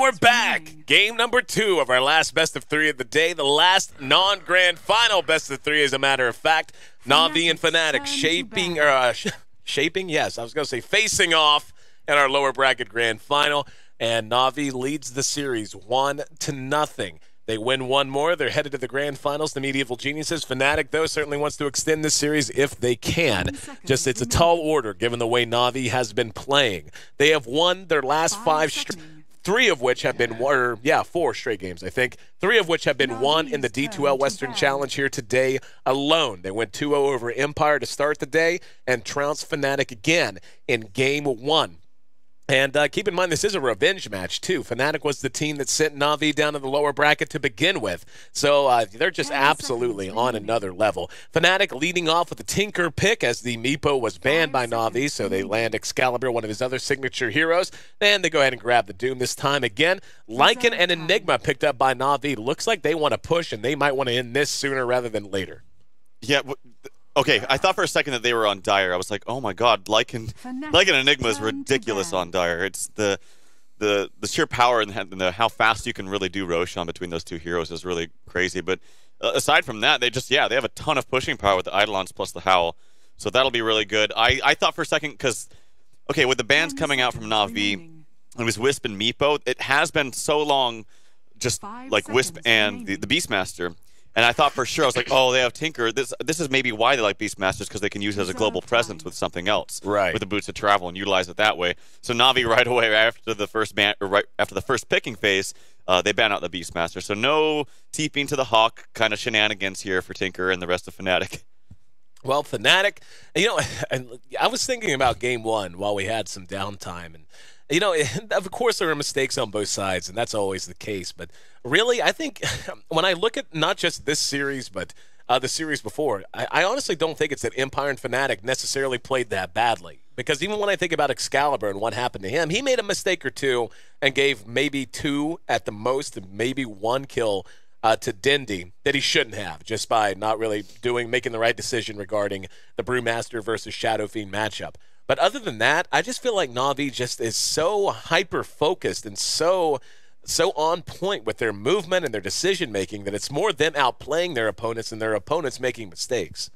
we're back. Game number 2 of our last best of 3 of the day. The last non-grand final best of 3, as a matter of fact. Na'Vi and Fnatic shaping, yes, I was going to say facing off in our lower bracket grand final. And Na'Vi leads the series 1-0. They win one more. They're headed to the grand finals, the Medieval Geniuses. Fnatic, though, certainly wants to extend this series if they can. Just it's a tall order given the way Na'Vi has been playing. They have won their last 5 3 of which have been, 4 straight games, I think. 3 of which have been won in the D2L Western Challenge here today alone. They went 2-0 over Empire to start the day and trounced Fnatic again in Game 1. And keep in mind, this is a revenge match, too. Fnatic was the team that sent Na'Vi down to the lower bracket to begin with. So they're just absolutely on another level. Fnatic leading off with a Tinker pick as the Meepo was banned by Na'Vi, so they land Excalibur, one of his other signature heroes. Then they go ahead and grab the Doom this time again. Lycan and Enigma picked up by Na'Vi. Looks like they want to push, and they might want to end this sooner rather than later. Yeah, okay, I thought for a second that they were on Dire. I was like, oh my god, Lycan Enigma is ridiculous on Dire. It's the sheer power and how fast you can really do Roshan between those 2 heroes is really crazy. But aside from that, they have a ton of pushing power with the Eidolons plus the Howl. So that'll be really good. I thought for a second, because, okay, with the bans coming out from Na'Vi, it was Wisp and Meepo. It has been so long just like Wisp and the Beastmaster. And I thought for sure, I was like, oh, they have Tinker. This is maybe why they like Beastmasters, because they can use it as a global presence with something else, right? With the boots of travel and utilize it that way. So Na'Vi right away after the first picking phase, they ban out the Beastmaster. So no TPing to the Hawk kind of shenanigans here for Tinker and the rest of Fnatic. Well, Fnatic, I was thinking about Game 1 while we had some downtime, and of course there are mistakes on both sides, and that's always the case. But really, I think when I look at not just this series, but the series before, I honestly don't think it's that Empire and Fnatic necessarily played that badly. Because even when I think about Excalibur and what happened to him, he made a mistake or two and gave maybe 2 at the most, and maybe 1 kill to Dindy that he shouldn't have, just by not really making the right decision regarding the Brewmaster versus Shadow Fiend matchup. But other than that, I just feel like Na'Vi just is so hyper-focused and so on point with their movement and their decision-making that it's more them outplaying their opponents and their opponents making mistakes.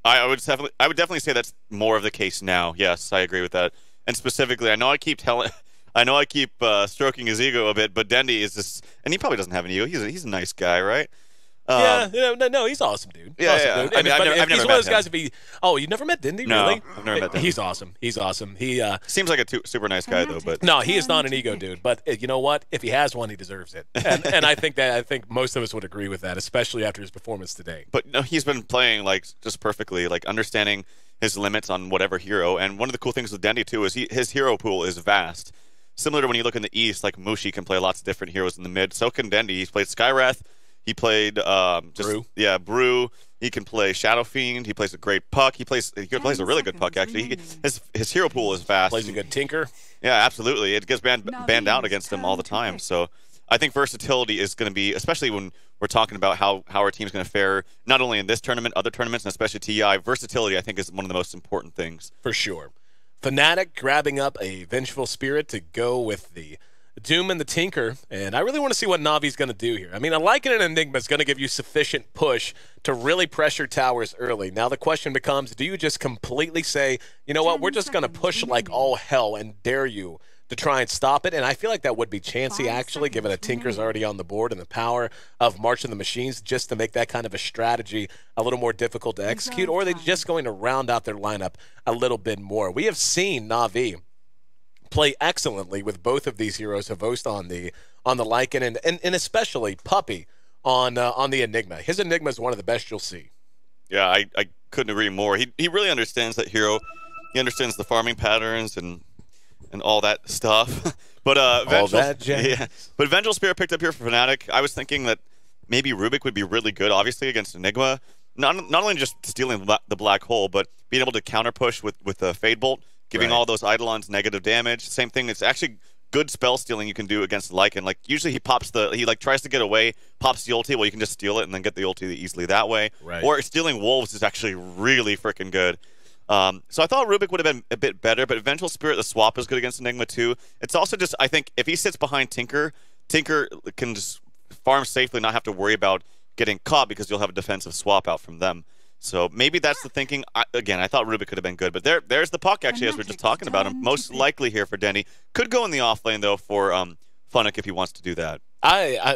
I would definitely say that's more of the case now. Yes, I agree with that. And specifically, I know I keep stroking his ego a bit, but Dendy is just, and he probably doesn't have an ego. He's a nice guy, right? No, he's awesome, dude. Yeah. Dude. I've never met those guys. You never met Dindy? No, really? I've never met Dindy. He's awesome. He's awesome. He seems like a super nice guy, though. But no, he is not an ego dude. But you know what? If he has one, he deserves it. And I think most of us would agree with that, especially after his performance today. But no, he's been playing like just perfectly, like understanding his limits on whatever hero. And one of the cool things with Dendy too is his hero pool is vast. Similar to when you look in the East, like Mushi can play lots of different heroes in the mid. So can Dendy. He's played Skywrath. He played Brew. He can play Shadow Fiend. He plays a great puck. He plays a really good puck actually. His hero pool is vast. Plays a good Tinker. Yeah, absolutely. It gets banned out against him all the time. So I think versatility is going to be, especially when we're talking about how our team's going to fare, not only in this tournament, other tournaments, and especially TI. Versatility, I think, is one of the most important things. For sure. Fnatic grabbing up a Vengeful Spirit to go with the Doom and the Tinker, and I really want to see what Na'Vi's going to do here. I mean, Lycan and Enigma is going to give you sufficient push to really pressure towers early. Now the question becomes, do you just completely say, you know what, we're just going to push like all hell and dare you to try and stop it? And I feel like that would be chancy, actually, given a Tinker's already on the board and the power of March of the Machines, just to make that kind of a strategy a little more difficult to execute, or are they just going to round out their lineup a little bit more? We have seen Na'Vi play excellently with both of these heroes, Havost on the Lycan and especially Puppey on the Enigma. His Enigma is one of the best you'll see. Yeah, I couldn't agree more. He really understands that hero. He understands the farming patterns and all that stuff. But But Vengeful Spirit picked up here for Fnatic. I was thinking that maybe Rubik would be really good, obviously, against Enigma. Not only just stealing the black hole, but being able to counter push with a Fade Bolt, giving all those Eidolons negative damage. Same thing. It's actually good spell stealing you can do against Lycan. Like usually he tries to get away, pops the ulti. Well, you can just steal it and then get the ulti easily that way. Right. Or stealing wolves is actually really freaking good. So I thought Rubik would have been a bit better, but Vengeful Spirit, the swap is good against Enigma too. It's also just, I think, if he sits behind Tinker, Tinker can just farm safely, not have to worry about getting caught because you'll have a defensive swap out from them. So maybe that's the thinking. Again, I thought Rubik could have been good, but there's the puck, actually, as we're just talking about him. Most likely here for Denny. Could go in the off lane, though, for Fnatic if he wants to do that.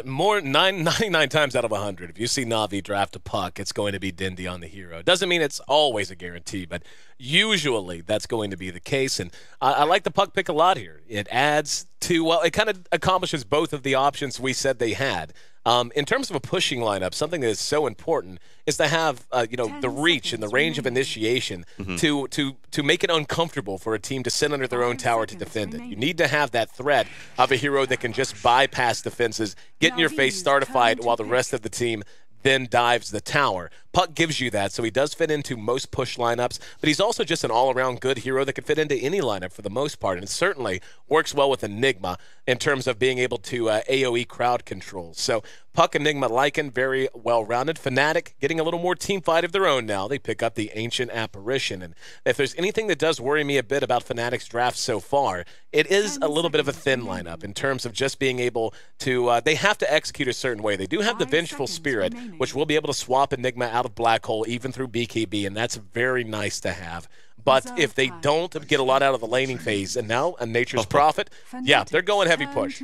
More 99 times out of 100, if you see Na'Vi draft a puck, it's going to be Dindy on the hero. Doesn't mean it's always a guarantee, but usually that's going to be the case. And I like the puck pick a lot here. It adds to, well, it kind of accomplishes both of the options we said they had. In terms of a pushing lineup, something that is so important is to have the reach and the range of initiation to make it uncomfortable for a team to sit under their own tower to defend it. You need to have that threat of a hero that can just bypass defenses, get in your face, start a fight while the rest of the team then dives the tower. Puck gives you that, so he does fit into most push lineups, but he's also just an all-around good hero that can fit into any lineup for the most part, and it certainly works well with Enigma in terms of being able to AoE crowd control. So Puck, Enigma, Lycan, very well-rounded. Fnatic getting a little more team fight of their own now. They pick up the Ancient Apparition, and if there's anything that does worry me a bit about Fnatic's draft so far, it is a little bit of a thin lineup in terms of just being able to, they have to execute a certain way. They do have the Vengeful Spirit, which will be able to swap Enigma out of Black Hole even through BKB, and that's very nice to have. But if they don't get a lot out of the laning phase, and now a Nature's Prophet, yeah, they're going heavy push.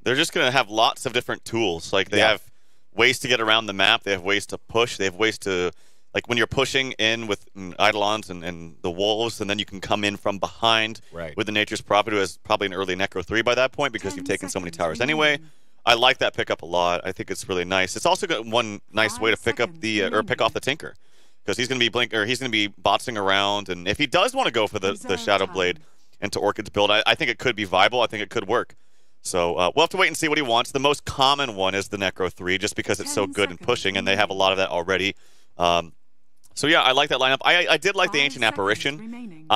They're just going to have lots of different tools. Like, they have ways to get around the map. They have ways to push. They have ways to, like, when you're pushing in with Eidolons and the Wolves, and then you can come in from behind with the Nature's Prophet, who has probably an early Necro 3 by that point because you've taken so many towers anyway. I like that pickup a lot. I think it's really nice. It's also got one nice way to pick up the pick off the Tinker, because he's going to be botsing around, and if he does want to go for the Shadow Blade into Orchid's build, I think it could be viable. I think it could work. So we'll have to wait and see what he wants. The most common one is the Necro 3, just because it's so good in pushing, and they have a lot of that already. So yeah, I like that lineup. I did like the Ancient Apparition.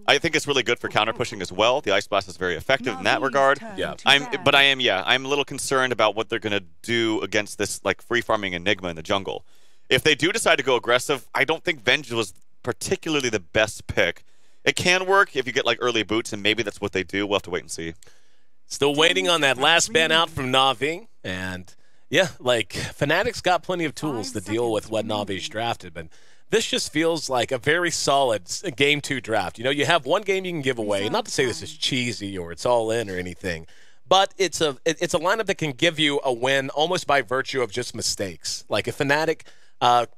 I think it's really good for counter pushing as well. The Ice Blast is very effective in that regard. Yeah. I'm a little concerned about what they're going to do against this, like, free farming Enigma in the jungle. If they do decide to go aggressive, I don't think Venge was particularly the best pick. It can work if you get, like, early boots, and maybe that's what they do. We'll have to wait and see. Still waiting on that last ban out from Na'Vi, and yeah, like, Fnatic's got plenty of tools to deal with what Na'Vi's drafted, but this just feels like a very solid Game 2 draft. You know, you have one game you can give away. Not to say this is cheesy or it's all in or anything, but it's a lineup that can give you a win almost by virtue of just mistakes. Like, if Fnatic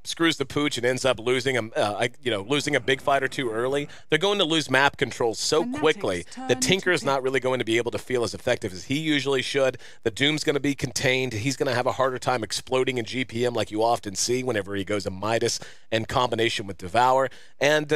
screws the pooch and ends up losing a big fight or two early, they're going to lose map control so quickly that Tinker is not really going to be able to feel as effective as he usually should. The Doom's going to be contained. He's going to have a harder time exploding in GPM like you often see whenever he goes a Midas in combination with Devour. And,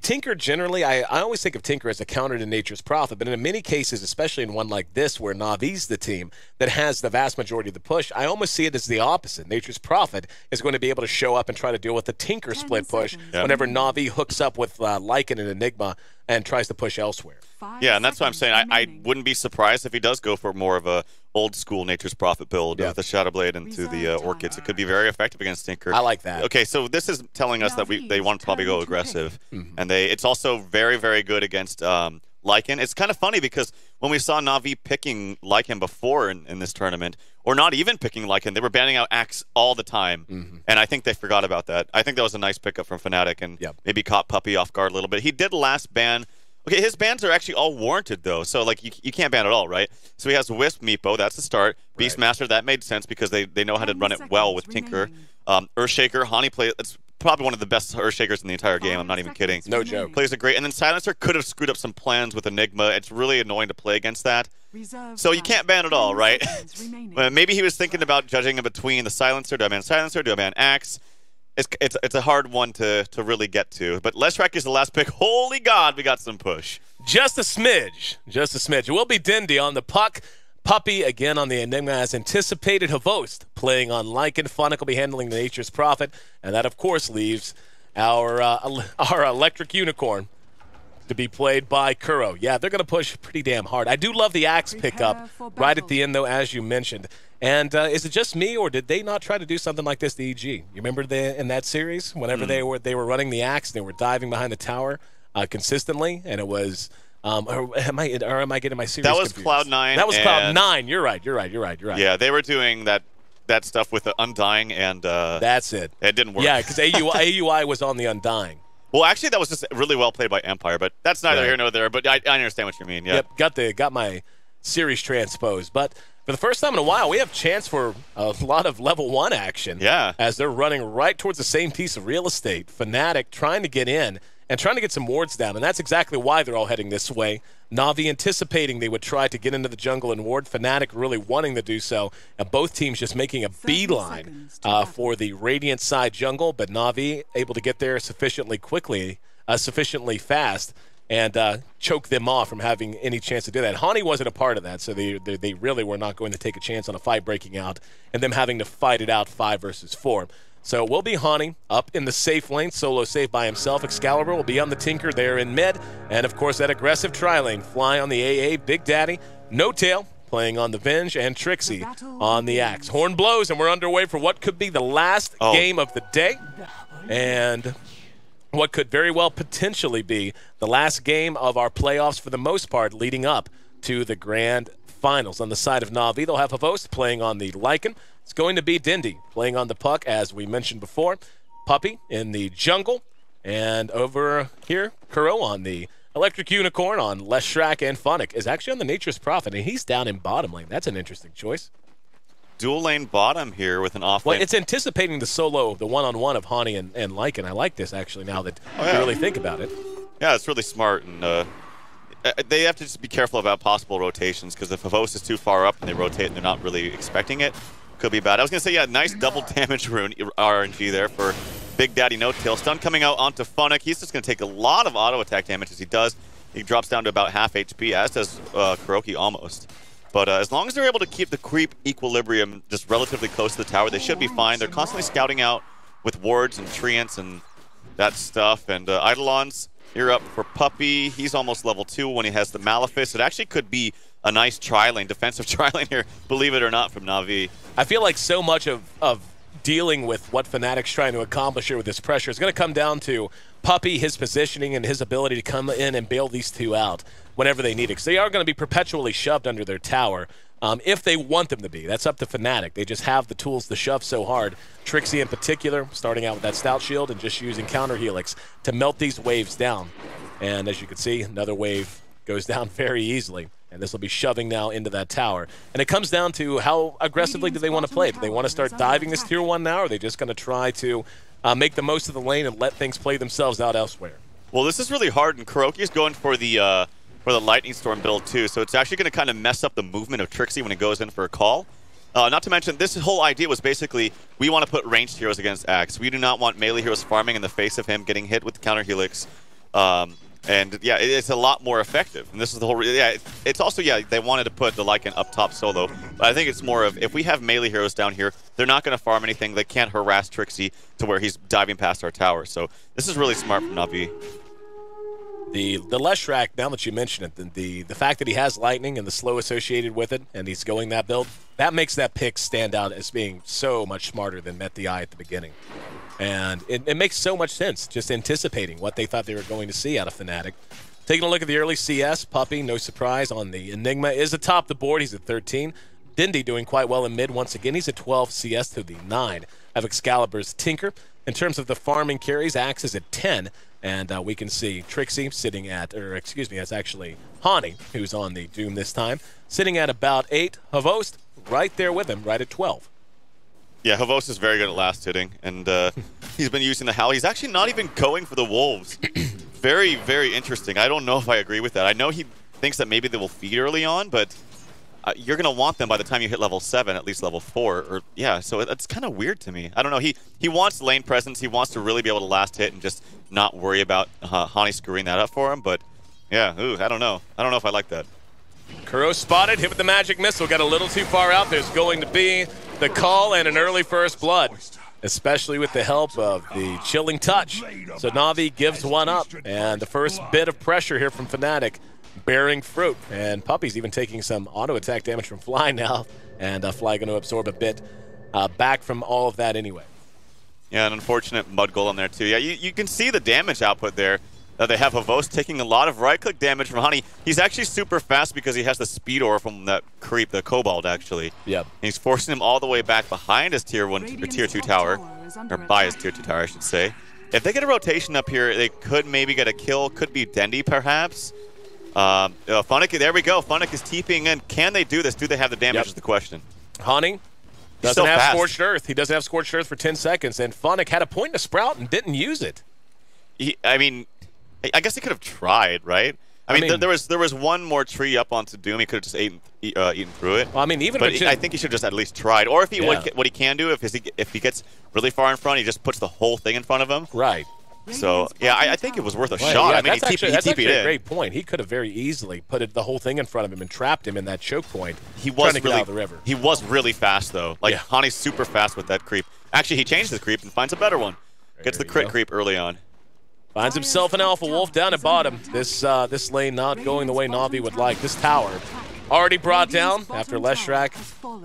Tinker generally, I always think of Tinker as a counter to Nature's Prophet, but in many cases, especially in one like this where Na'Vi's the team that has the vast majority of the push, I almost see it as the opposite. Nature's Prophet is going to be able to show up and try to deal with the Tinker split push whenever Na'Vi hooks up with Lycan and Enigma and tries to push elsewhere. Yeah, and that's what I'm saying. I wouldn't be surprised if he does go for more of a old-school Nature's Prophet build with the Shadow Blade into the Orchids. It could be very effective against Tinker. I like that. Okay, so this is telling us that they want to probably go aggressive. And it's also very, very good against Lycan. It's kind of funny because when we saw Na'Vi picking Lycan before in this tournament, or not even picking Lycan, they were banning out Axe all the time. And I think they forgot about that. I think that was a nice pickup from Fnatic and maybe caught Puppy off guard a little bit. He did last ban. Okay, his bans are actually all warranted, though. So, like, you can't ban at all, right? So he has Wisp, Meepo. That's the start. Beastmaster, that made sense because they know how to run it well with Tinker. Earthshaker, Hani plays. It's probably one of the best Earthshakers in the entire game. I'm not even kidding. No joke. Plays a great. And then Silencer could have screwed up some plans with Enigma. It's really annoying to play against that. So you can't ban at all, right? Maybe he was thinking about judging in between the Silencer. Do I ban Silencer? Do I ban Axe? It's a hard one to really get to. But Leshrac is the last pick. Holy God, we got some push. Just a smidge. Just a smidge. It will be Dindy on the puck. Puppy again on the Enigma as anticipated. Havost playing on Lycan. Fnatic will be handling the Nature's Prophet. And that, of course, leaves our Electric Unicorn to be played by Kuro. Yeah, they're going to push pretty damn hard. I do love the Axe pickup right at the end, though, as you mentioned. And is it just me, or did they not try to do something like this to EG? You remember in that series, whenever they were running the axe, they were diving behind the tower consistently, and it was. Or am I getting my series That was confused? Cloud9. That was Cloud9. You're right. Yeah, they were doing that stuff with the Undying, and that's it. It didn't work. Yeah, because AUI was on the Undying. Well, actually, that was just really well played by Empire, but that's neither here nor there. But I understand what you mean. Yeah. Yep, got my series transposed, but. For the first time in a while, we have chance for a lot of level 1 action. Yeah. As they're running right towards the same piece of real estate. Fnatic trying to get in and trying to get some wards down, and that's exactly why they're all heading this way. Na'Vi anticipating they would try to get into the jungle and ward. Fnatic really wanting to do so, and both teams just making a beeline for the Radiant side jungle, but Na'Vi able to get there sufficiently quickly, sufficiently fast, and choke them off from having any chance to do that. Hani wasn't a part of that, so they really were not going to take a chance on a fight breaking out and them having to fight it out 5 versus 4. So it will be Hani up in the safe lane, solo safe by himself. Excalibur will be on the Tinker there in mid, and of course that aggressive tri-lane. Fly on the AA, Big Daddy, No Tail playing on the Venge, and Trixie on the Axe. Horn blows, and we're underway for what could be the last game of the day. And what could very well potentially be the last game of our playoffs for the most part leading up to the grand finals. On the side of Na'Vi, they'll have Havost playing on the Lycan. It's going to be Dindy playing on the Puck, as we mentioned before. Puppy in the jungle. And over here, Kuro on the Electric Unicorn on Leshrac, and Funnick is actually on the Nature's Prophet, and he's down in bottom lane. That's an interesting choice. Dual lane bottom here with an off lane. Well, it's anticipating the solo, the one-on-one of Hani and Lycan. I like this, actually, now that you really think about it. Yeah, it's really smart, and they have to just be careful about possible rotations, because if Havost is too far up and they rotate and they're not really expecting it, could be bad. I was going to say, yeah, nice double damage rune RNG there for Big Daddy No Tail. Stun coming out onto Funnick. He's just going to take a lot of auto attack damage as he does. He drops down to about half HP, as does Kuroki almost. But as long as they're able to keep the creep equilibrium just relatively close to the tower, they should be fine. They're constantly scouting out with wards and treants and that stuff. And Eidolon's here up for Puppy. He's almost level 2 when he has the Malefice. It actually could be a nice tri-lane, defensive tri-lane here, believe it or not, from Na'Vi. I feel like so much of dealing with what Fnatic's trying to accomplish here with this pressure is going to come down to Puppy, his positioning, and his ability to come in and bail these two out whenever they need it. Because they are going to be perpetually shoved under their tower if they want them to be. That's up to Fnatic. They just have the tools to shove so hard. Trixie in particular, starting out with that Stout Shield and just using counter helix to melt these waves down. And as you can see, another wave goes down very easily. And this will be shoving now into that tower. And it comes down to how aggressively do they want to play. Do they want to start diving this tier 1 now, or are they just going to try to make the most of the lane and let things play themselves out elsewhere? Well, this is really hard, and Kuroki's going for the Lightning Storm build too, so it's actually going to kind of mess up the movement of Trixie when he goes in for a call. Not to mention, this whole idea was basically, we want to put ranged heroes against Axe. We do not want melee heroes farming in the face of him, getting hit with the counter helix. And yeah, it's a lot more effective. And this is the whole, it's also, they wanted to put the Lycan up top solo. But I think it's more of, if we have melee heroes down here, they're not going to farm anything. They can't harass Trixie to where he's diving past our tower. So this is really smart from Na'Vi. The Leshrac, now that you mention it, the fact that he has lightning and the slow associated with it, and he's going that build, that makes that pick stand out as being so much smarter than met the eye at the beginning. And it makes so much sense, just anticipating what they thought they were going to see out of Fnatic. Taking a look at the early CS, Puppy, no surprise, on the Enigma, is atop the board. He's at 13. Dindy doing quite well in mid once again. He's at 12 CS to the 9 of Excalibur's Tinker. In terms of the farming carries, Axe is at 10. And we can see Trixie sitting at, or excuse me, that's actually Hani, who's on the Doom this time, sitting at about 8. Havost right there with him, right at 12. Yeah, Havost is very good at last hitting, and he's been using the Howl. He's actually not even going for the Wolves. Very, very interesting. I don't know if I agree with that. I know he thinks that maybe they will feed early on, but you're going to want them by the time you hit level 7, at least level 4. Or yeah, so it's kind of weird to me. I don't know. He wants lane presence. He wants to really be able to last hit and just not worry about Hani screwing that up for him. But yeah, I don't know. I don't know if I like that. Kuro spotted, hit with the magic missile, got a little too far out. There's going to be the call and an early first blood, especially with the help of the chilling touch. So Na'Vi gives one up, and the first bit of pressure here from Fnatic bearing fruit. And Puppy's even taking some auto attack damage from Fly now And Fly going to absorb a bit back from all of that anyway. Yeah, an unfortunate mud golem there too. Yeah, you can see the damage output there. They have Havos taking a lot of right-click damage from Honey. He's actually super fast because he has the speed ore from that creep, the Cobalt, actually. Yep. And he's forcing him all the way back behind his tier 1 or tier 2 tower, or by his tier 2 tower, I should say. If they get a rotation up here, they could maybe get a kill. Could be Dendy, perhaps. Fnatic, there we go. Fnatic is TPing in. Can they do this? Do they have the damage is the question. Honey doesn't have Scorched Earth. He doesn't have Scorched Earth for 10 seconds, and Fnatic had a point to Sprout and didn't use it. I mean, I guess he could have tried, right? I mean, there was one more tree up onto Doom. He could have just eaten through it. Well, I mean, even but I think he should just at least tried. Or if he what he can do if he gets really far in front, he just puts the whole thing in front of him. Right. So yeah, I think it was worth a shot. Yeah, I mean, that's actually a great point. He could have very easily put the whole thing in front of him and trapped him in that choke point. He was trying to get out of the river. He was really fast though. Like Hani's super fast with that creep. Actually, he changed his creep and finds a better one. Gets the crit creep early on. Finds himself an Alpha Wolf down at bottom. This lane not going the way Na'Vi would like. This tower already brought down after Leshrac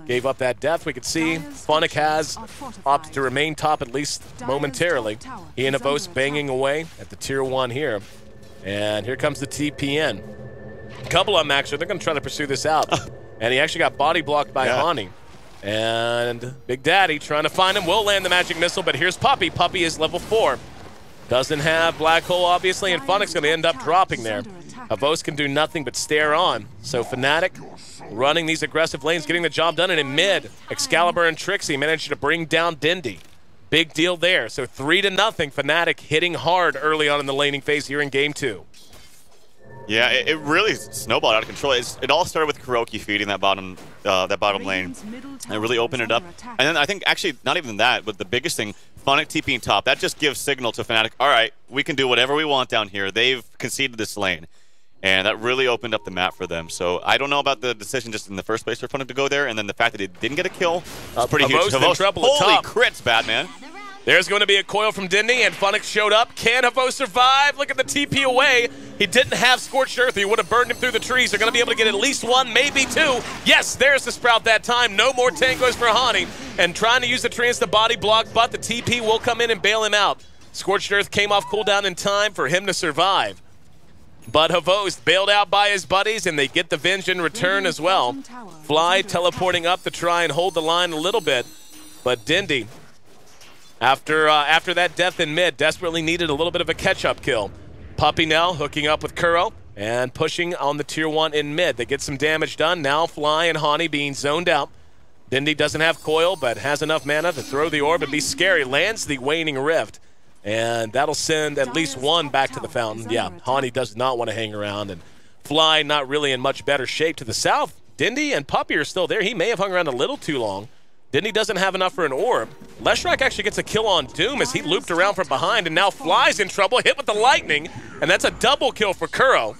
gave up that death. We could see Fnatic has opted to remain top at least momentarily. He and Avos banging away at the tier 1 here. And here comes the TPN. A couple of them actually, they're going to try to pursue this out. And he actually got body blocked by Hani. And Big Daddy trying to find him, will land the magic missile, but here's Puppey. Puppey is level 4. Doesn't have Black Hole, obviously, and Fnatic's going to end up dropping there. Havos can do nothing but stare on. So Fnatic running these aggressive lanes, getting the job done, and in mid, Excalibur and Trixie managed to bring down Dindy. Big deal there. So 3-0, Fnatic hitting hard early on in the laning phase here in Game 2. Yeah, it really snowballed out of control. It all started with Kuroki feeding that bottom lane. And it really opened it up. And then I think, actually, not even that, but the biggest thing, Fnatic TPing top, that just gives signal to Fnatic, all right, we can do whatever we want down here. They've conceded this lane. And that really opened up the map for them. So I don't know about the decision just in the first place for Fnatic to go there, and then the fact that it didn't get a kill was pretty huge. Havos, holy crits, Batman. There's going to be a coil from Dindy, and Fnatic showed up. Can Havos survive? Look at the TP away. He didn't have Scorched Earth. He would have burned him through the trees. They're going to be able to get at least 1, maybe 2. Yes, there's the Sprout that time. No more tangos for Hani. And trying to use the trance to body block, but the TP will come in and bail him out. Scorched Earth came off cooldown in time for him to survive. But Havos bailed out by his buddies, and they get the Venge in return as well. Fly teleporting up to try and hold the line a little bit. But Dindy, after that death in mid, desperately needed a little bit of a catch-up kill. Puppey now hooking up with Kuro and pushing on the tier 1 in mid. They get some damage done. Now Fly and Hani being zoned out. Dindy doesn't have coil, but has enough mana to throw the orb and be scary. Lands the Waning Rift. And that'll send at least 1 back to the fountain. Yeah, Hani does not want to hang around. And Fly not really in much better shape to the south. Dindy and Puppey are still there. He may have hung around a little too long. Dindy doesn't have enough for an orb. Leshrac actually gets a kill on Doom as he looped around from behind, and now Fly's in trouble, hit with the lightning, and that's a double kill for Kuro.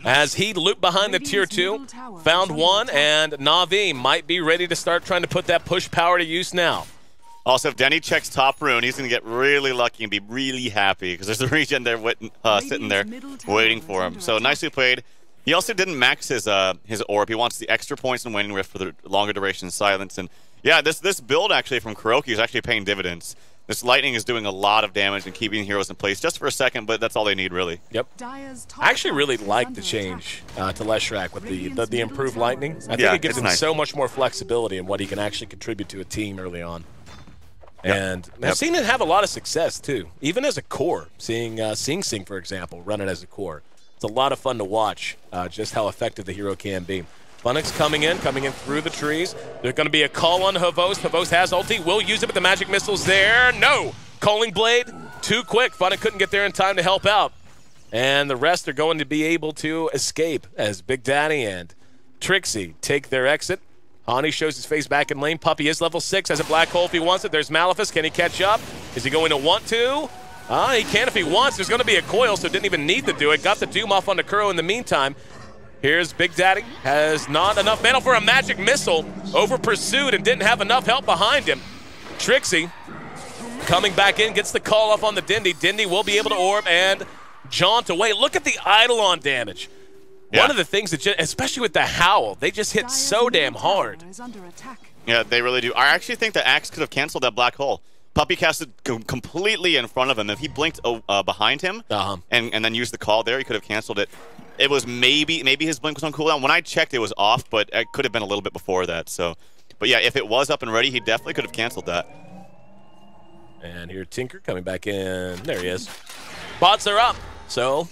As he looped behind the tier 2, found 1, and Na'Vi might be ready to start trying to put that push power to use now. Also, if Denny checks top rune, he's going to get really lucky and be really happy because there's a regen there sitting there waiting for him. So nicely played. He also didn't max his orb. He wants the extra points in Waning Rift for the longer duration silence. And yeah, this build actually from Kuroki is actually paying dividends. This lightning is doing a lot of damage and keeping heroes in place just for a second, but that's all they need really. Yep. I actually really like the change to Leshrac with the improved lightning. I think it gives him so much more flexibility in what he can actually contribute to a team early on. And I've seen it have a lot of success too, even as a core. Seeing Sing Sing, for example, run it as a core. It's a lot of fun to watch just how effective the hero can be. Fnatic's coming in through the trees. There's going to be a call on Havos. Havos has ulti, will use it, but the magic missile's there. No! Calling Blade, too quick. Fnatic couldn't get there in time to help out. And the rest are going to be able to escape as Big Daddy and Trixie take their exit. Hani shows his face back in lane. Puppey is level 6, has a black hole if he wants it. There's Malefice. Can he catch up? Is he going to want to? He can if he wants. There's going to be a coil, so didn't even need to do it. Got the Doom off onto Kuro in the meantime. Here's Big Daddy. Has not enough mana for a magic missile. Over pursued and didn't have enough help behind him. Trixie coming back in, gets the call off on the Dindy. Dindy will be able to orb and jaunt away. Look at the Eidolon damage. One of the things that, especially with the Howl, they just hit so damn hard. Yeah, they really do. I actually think the Axe could have canceled that black hole. Puppey casted completely in front of him. If he blinked behind him and then used the call there, he could have canceled it. It was maybe his blink was on cooldown. When I checked, it was off, but it could have been a little bit before that. So, but yeah, if it was up and ready, he definitely could have canceled that. And here Tinker coming back in. There he is. Bots are up. So,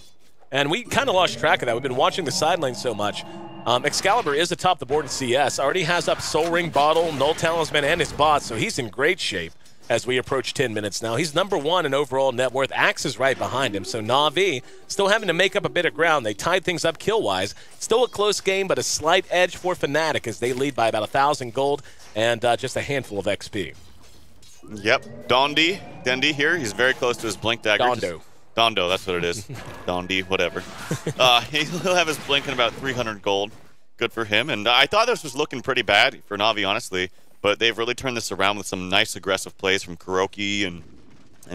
and we kind of lost track of that. We've been watching the sideline so much. Excalibur is atop the board in CS. Already has up Soul Ring, Bottle, Null Talisman, and his bot, so he's in great shape as we approach 10 minutes now. He's #1 in overall net worth. Axe is right behind him, so Na'Vi still having to make up a bit of ground. They tied things up kill-wise. Still a close game, but a slight edge for Fnatic as they lead by about 1,000 gold and just a handful of XP. Yep, Dendi here. He's very close to his blink dagger. Dondo, that's what it is. Dondi, whatever. He'll have his blink in about 300 gold. Good for him. And I thought this was looking pretty bad for Na'Vi, honestly. But they've really turned this around with some nice aggressive plays from Kuroki and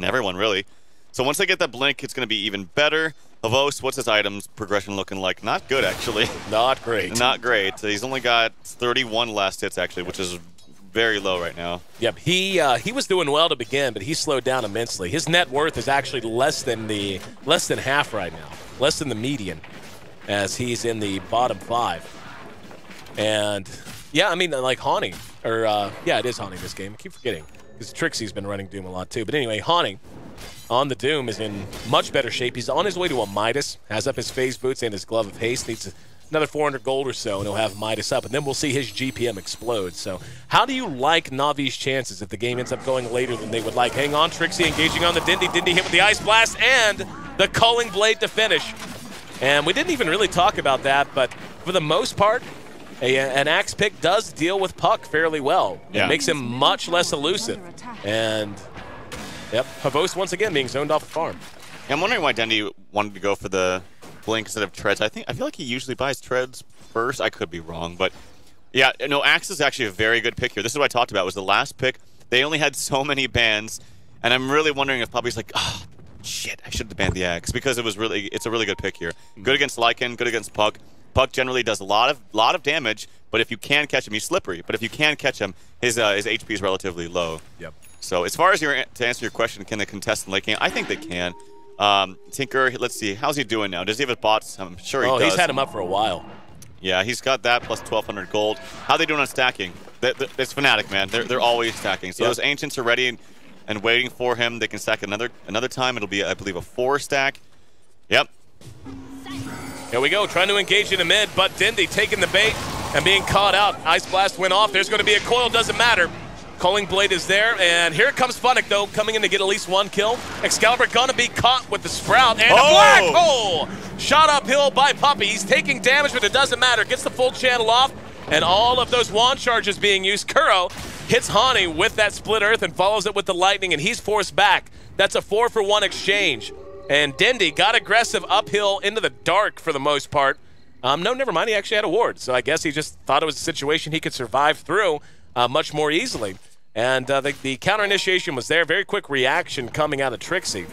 everyone, really. So once they get that blink, it's going to be even better. Havos, what's his items progression looking like? Not good, actually. Not great. Not great. He's only got 31 last hits, actually, which is very low right now. Yep, he was doing well to begin, but he slowed down immensely. His net worth is actually less than half right now, less than the median, as he's in the bottom 5. And yeah, I mean, like Haunting, or yeah, it is Haunting this game. I keep forgetting because Trixie's been running Doom a lot too. But anyway, Haunting on the Doom is in much better shape. He's on his way to a Midas, has up his phase boots and his glove of haste. Needs another 400 gold or so, and he'll have Midas up, and then we'll see his GPM explode. So how do you like Na'Vi's chances if the game ends up going later than they would like? Hang on, Trixie engaging on the Dindy. Dindy hit with the Ice Blast and the Culling Blade to finish. And we didn't even really talk about that, but for the most part, an Axe pick does deal with Puck fairly well. It makes him much less elusive. And, yep, Havos once again being zoned off the farm. Yeah, I'm wondering why Dendy wanted to go for the blink instead of treads. I feel like he usually buys treads first. I could be wrong, but yeah, no, Axe is actually a very good pick here. This is what I talked about. Was the last pick. They only had so many bans, and I'm really wondering if Puppey's like, oh, shit, I should have banned the Axe because it's a really good pick here. Good against Lycan, good against Puck. Puck generally does a lot of damage, but if you can catch him, he's slippery. But if you can catch him, his HP is relatively low. Yep. So as far as to answer your question, can they contest in late game? I think they can. Tinker, let's see, how's he doing now? Does he have his bots? I'm sure he does. Oh, he's had him up for a while. Yeah, he's got that plus 1,200 gold. How are they doing on stacking? It's Fnatic, man. They're always stacking. So those Ancients are ready and waiting for him. They can stack another time. It'll be, I believe, a 4 stack. Yep. Here we go, trying to engage in the mid, but Dindy taking the bait and being caught out. Ice Blast went off. There's going to be a coil, doesn't matter. Culling Blade is there, and here comes Funnick, though, coming in to get at least 1 kill. Excalibur gonna be caught with the Sprout, and a black hole! Shot uphill by Puppey. He's taking damage, but it doesn't matter. Gets the full channel off, and all of those wand charges being used. Kuro hits Hani with that Split Earth and follows it with the Lightning, and he's forced back. That's a 4-for-1 exchange. And Dindy got aggressive uphill into the dark for the most part. No, never mind. He actually had a ward, so I guess he just thought it was a situation he could survive through much more easily. And the counter initiation was there. Very quick reaction coming out of Trixie.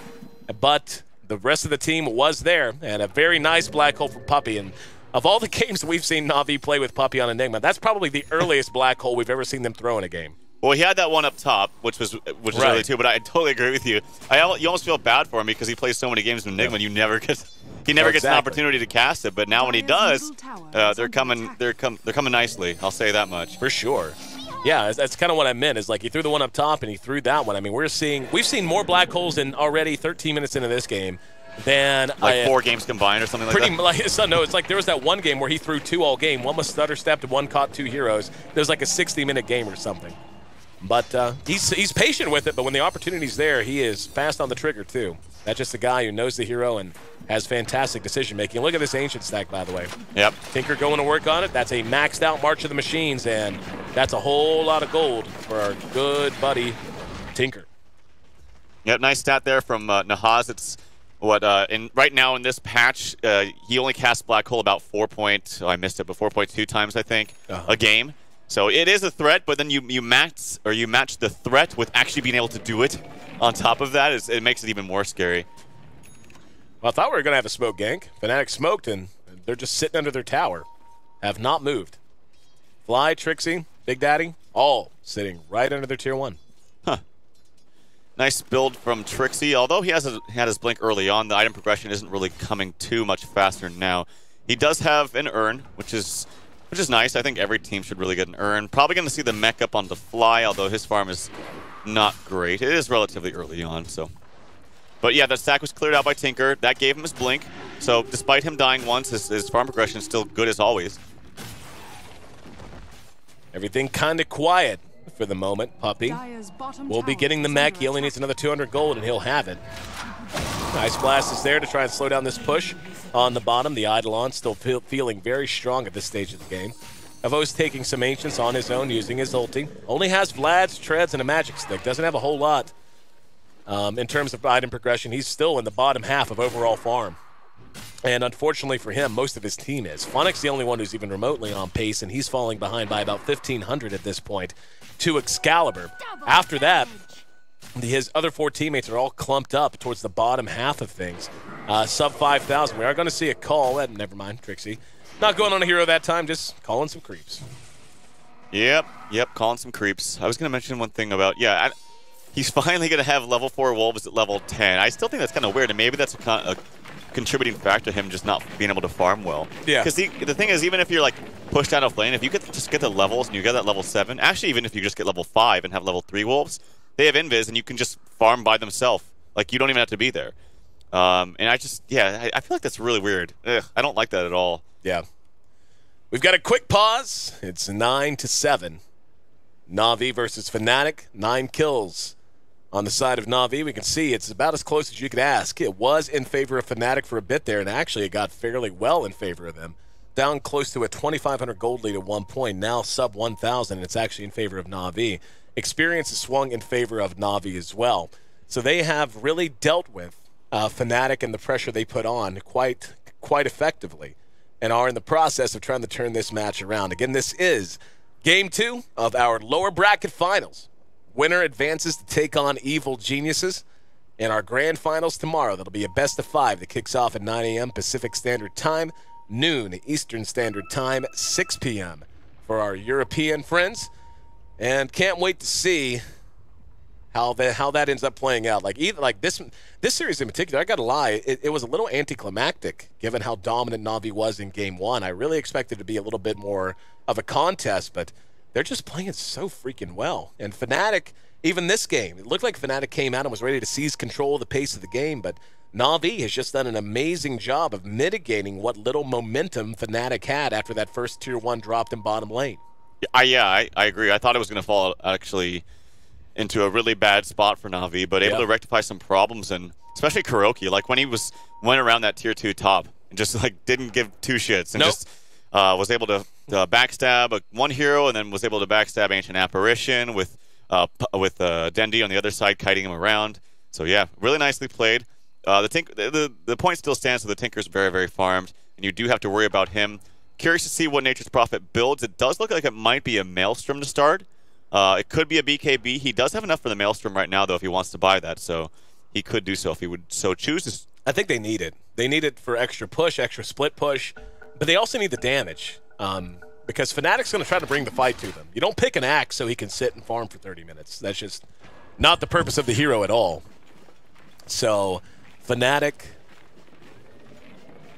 But the rest of the team was there, and a very nice black hole for Puppey. And of all the games we've seen Na'Vi play with Puppey on Enigma, that's probably the earliest black hole we've ever seen them throw in a game. Well, he had that one up top, which was early too. But I totally agree with you. You almost feel bad for him because he plays so many games in Enigma, and he never gets an opportunity to cast it. But now when he does, they're coming nicely. I'll say that much. For sure. Yeah, that's kind of what I meant. Is like he threw the one up top and he threw that one. I mean, we've seen more black holes in already 13 minutes into this game than like 4 games combined or something like that. So no, it's like there was that one game where he threw 2 all game. One was stutter stepped and one caught 2 heroes. There was like a 60-minute game or something. But he's patient with it, but when the opportunity's there, he is fast on the trigger, too. That's just a guy who knows the hero and has fantastic decision-making. Look at this Ancient stack, by the way. Yep. Tinker going to work on it. That's a maxed-out March of the Machines, and that's a whole lot of gold for our good buddy Tinker. Yep, nice stat there from Nahaz. It's what right now in this patch, he only casts Black Hole about 4.2 times, I think, a game. So it is a threat, but then you match the threat with actually being able to do it. On top of that, it makes it even more scary. Well, I thought we were going to have a smoke gank. Fnatic smoked, and They're just sitting under their tower. Have not moved. Fly, Trixie, Big Daddy, all sitting right under their tier 1. Huh. Nice build from Trixie. Although he had his blink early on, the item progression isn't really coming too much faster now. He does have an urn, which is nice. I think every team should really get an urn. Probably going to see the mech up on the Fly, although his farm is not great. It is relatively early on, so. But yeah, that stack was cleared out by Tinker. That gave him his blink. So despite him dying once, his farm progression is still good as always. Everything kind of quiet for the moment. Puppy will be getting the mech. He only needs another 200 gold, and he'll have it. Nice blast is there to try and slow down this push on the bottom. The Eidolon still feeling very strong at this stage of the game. Avo's taking some Ancients on his own, using his ulti. Only has Vlad's, Treads, and a Magic Stick. Doesn't have a whole lot in terms of item progression. He's still in the bottom half of overall farm. And unfortunately for him, most of his team is. Phonic's the only one who's even remotely on pace, and he's falling behind by about 1,500 at this point to Excalibur. After that, his other 4 teammates are all clumped up towards the bottom half of things. Sub 5,000. We are going to see a call. Never mind, Trixie. Not going on a hero that time, just calling some creeps. Yep, calling some creeps. I was going to mention one thing about, he's finally going to have level 4 wolves at level 10. I still think that's kind of weird, and maybe that's a contributing factor to him just not being able to farm well. Yeah. Because the thing is, even if you're like pushed out of lane, if you just get the levels and you get that level 7, actually even if you just get level 5 and have level 3 wolves, they have invis and you can just farm by themselves. Like, you don't even have to be there. And I just, I feel like that's really weird. Ugh, I don't like that at all. Yeah. We've got a quick pause. It's 9-7. Na'Vi versus Fnatic. 9 kills on the side of Na'Vi. We can see it's about as close as you could ask. It was in favor of Fnatic for a bit there, and actually it got fairly well in favor of them. Down close to a 2,500 gold lead at one point, now sub 1,000, and it's actually in favor of Na'Vi. Experience has swung in favor of Na'Vi as well. So they have really dealt with Fnatic and the pressure they put on quite effectively, and are in the process of trying to turn this match around. Again, this is Game 2 of our lower bracket finals. Winner advances to take on Evil Geniuses in our grand finals tomorrow. That'll be a best of 5 that kicks off at 9 a.m. Pacific Standard Time, noon Eastern Standard Time, 6 p.m. for our European friends. And can't wait to see how that ends up playing out. Like this series in particular, I gotta lie, it was a little anticlimactic given how dominant Na'Vi was in Game 1. I really expected it to be a little bit more of a contest, but they're just playing so freaking well. And Fnatic, even this game, it looked like Fnatic came out and was ready to seize control of the pace of the game, but Na'Vi has just done an amazing job of mitigating what little momentum Fnatic had after that first Tier 1 dropped in bottom lane. I agree. I thought it was going to fall actually into a really bad spot for Na'Vi, but able to rectify some problems, and especially Kuroki, like when he went around that Tier 2 top and just like didn't give 2 shits and just was able to backstab one hero, and then was able to backstab Ancient Apparition with Dendi on the other side kiting him around. So yeah, really nicely played. The point still stands, so the Tinker's very, very farmed, and you do have to worry about him. Curious to see what Nature's Prophet builds. It does look like it might be a Maelstrom to start. It could be a BKB. He does have enough for the Maelstrom right now, though, if he wants to buy that, so he could do so if he would so choose. I think they need it. They need it for extra push, extra split push, but they also need the damage because Fnatic's going to try to bring the fight to them. You don't pick an axe so he can sit and farm for 30 minutes. That's just not the purpose of the hero at all. So Fnatic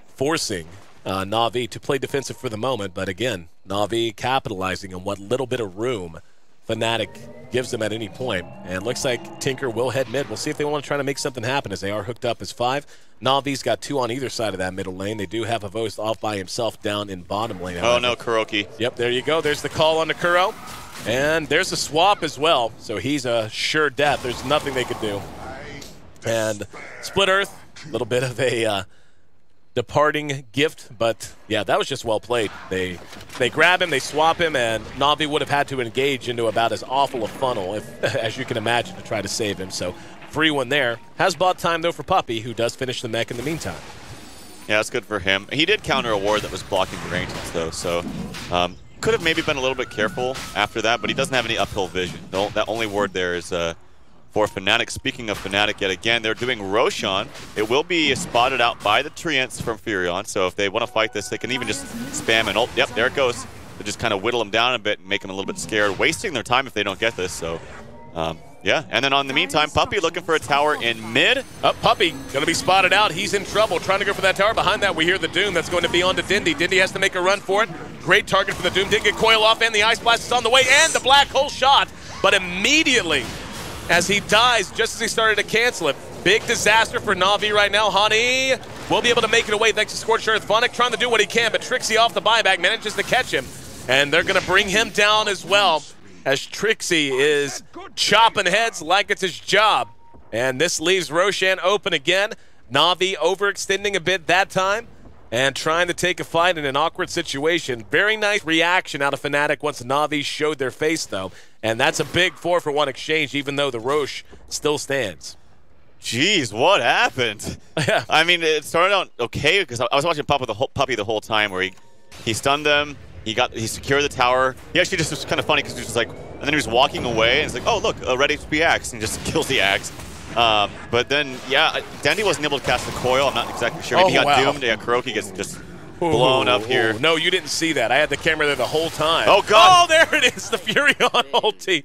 forcing Na'Vi to play defensive for the moment, but again, Na'Vi capitalizing on what little bit of room Fnatic gives them at any point. And looks like Tinker will head mid. We'll see if they want to try to make something happen, as they are hooked up as 5. Na'Vi's got 2 on either side of that middle lane. They do have Avo's off by himself down in bottom lane. Oh no, Kuroki. Yep, there you go. There's the call on the Kuro. And there's a swap as well, so he's a sure death. There's nothing they could do. And Split Earth, a little bit of a departing gift, but yeah, that was just well played. They grab him, they swap him, and Na'Vi would have had to engage into about as awful a funnel as you can imagine to try to save him. So free one there. Has bought time though for Puppy, who does finish the mech in the meantime. Yeah, that's good for him. He did counter a ward that was blocking the ranges though, so could have maybe been a little bit careful after that, but he doesn't have any uphill vision. That only ward there is for Fnatic. Speaking of Fnatic, yet again, they're doing Roshan. It will be spotted out by the Treants from Furion, so if they want to fight this, they can even just spam and ult. Yep, there it goes. They just kind of whittle them down a bit and make them a little bit scared, wasting their time if they don't get this. So, yeah. And then on the meantime, Puppey looking for a tower in mid. Puppey going to be spotted out. He's in trouble trying to go for that tower. Behind that, we hear the Doom that's going to be on to Dindy. Dindy has to make a run for it. Great target for the Doom. Did get coil off, and the Ice Blast is on the way, and the Black Hole shot. But immediately, as he dies, just as he started to cancel it, big disaster for Na'Vi right now. Honey will be able to make it away thanks to Scorched Earth. Fnatic trying to do what he can, but Trixie off the buyback manages to catch him. And they're going to bring him down as well, as Trixie is chopping heads like it's his job. And this leaves Roshan open again. Na'Vi overextending a bit that time and trying to take a fight in an awkward situation. Very nice reaction out of Fnatic once Na'Vi showed their face, though. And that's a big 4-for-1 exchange, even though the Rosh still stands. Jeez, what happened? Yeah. I mean, it started out okay, because I was watching Puppey the whole time, where he stunned them. He secured the tower. He actually just was kind of funny because he was just like, and then he was walking away and it's like, oh look, a red HP axe, and just kills the axe. But then, yeah, Dandy wasn't able to cast the coil. I'm not exactly sure. Maybe he got doomed. Yeah, Kuroki gets just blown up here. No, you didn't see that. I had the camera there the whole time. Oh god! Oh, there it is, the Furion ulti.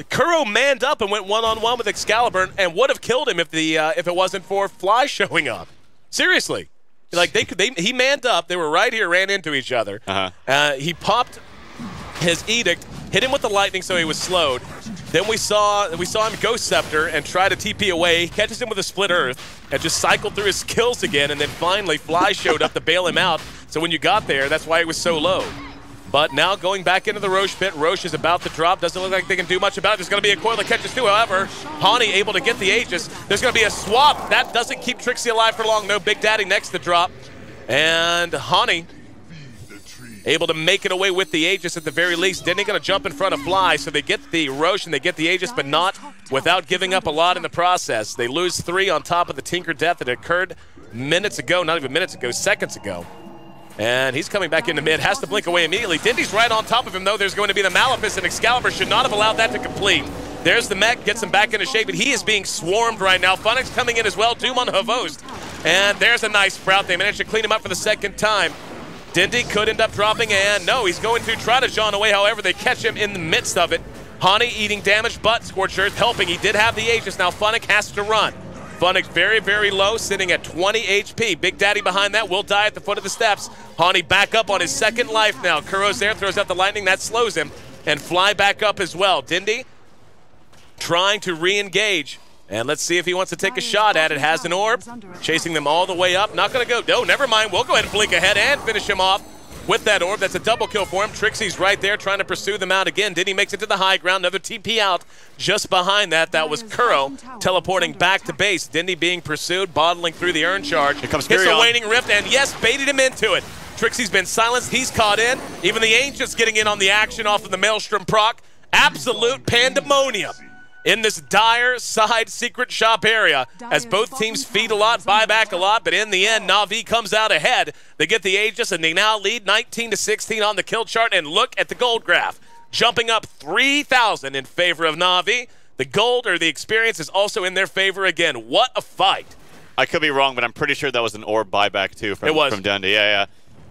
Kuro manned up and went one-on-one with Excalibur and would have killed him if it wasn't for Fly showing up. Seriously. Like he manned up. They were right here, ran into each other. He popped his edict, hit him with the lightning, so he was slowed. Then we saw him Ghost Scepter and try to TP away. He catches him with a Split Earth and just cycled through his skills again. And then finally, Fly showed up to bail him out. So when you got there, that's why he was so low. But now going back into the Rosh pit, Rosh is about to drop. Doesn't look like they can do much about it. There's going to be a coil that catches too. However, Hani able to get the Aegis. There's going to be a swap. That doesn't keep Trixie alive for long. No Big Daddy next to drop. And Hani able to make it away with the Aegis at the very least. Denny going to jump in front of Fly, so they get the Rosh and they get the Aegis, but not without giving up a lot in the process. They lose 3 on top of the Tinker death that occurred minutes ago, not even minutes ago, seconds ago. And he's coming back into mid, has to blink away immediately. Dindy's right on top of him, though. There's going to be the Malefice, and Excalibur should not have allowed that to complete. There's the mech, gets him back into shape, and he is being swarmed right now. Funix coming in as well, Doom on Havost. And there's a nice sprout. They managed to clean him up for the second time. Dindy could end up dropping, and no, he's going to try to John away. However, they catch him in the midst of it. Hani eating damage, but Scorched Earth helping. He did have the Aegis. Now Funix has to run. Funix very, very low, sitting at 20 HP. Big Daddy behind that will die at the foot of the steps. Hani back up on his second life now. Kuro's there, throws out the lightning. That slows him. And Fly back up as well. Dindy trying to re-engage. And let's see if he wants to take a shot at it. Has an orb, chasing them all the way up. Not going to go. No, never mind. We'll go ahead and blink ahead and finish him off with that orb. That's a double kill for him. Trixie's right there trying to pursue them out again. Dindy makes it to the high ground. Another TP out just behind that. That was Kuro teleporting back to base. Dindy being pursued, bottling through the urn charge. Here comes Hits Furion. a waning rift, and yes, baited him into it. Trixie's been silenced. He's caught in. Even the Ancient's getting in on the action off of the Maelstrom proc. Absolute pandemonium in this dire side secret shop area as both teams feed a lot, buy back a lot, but in the end, Na'Vi comes out ahead. They get the Aegis, and they now lead 19-16 on the kill chart, and look at the gold graph. Jumping up 3,000 in favor of Na'Vi. The gold, or the experience, is also in their favor again. What a fight. I could be wrong, but I'm pretty sure that was an orb buyback, too, from Dundee. Yeah.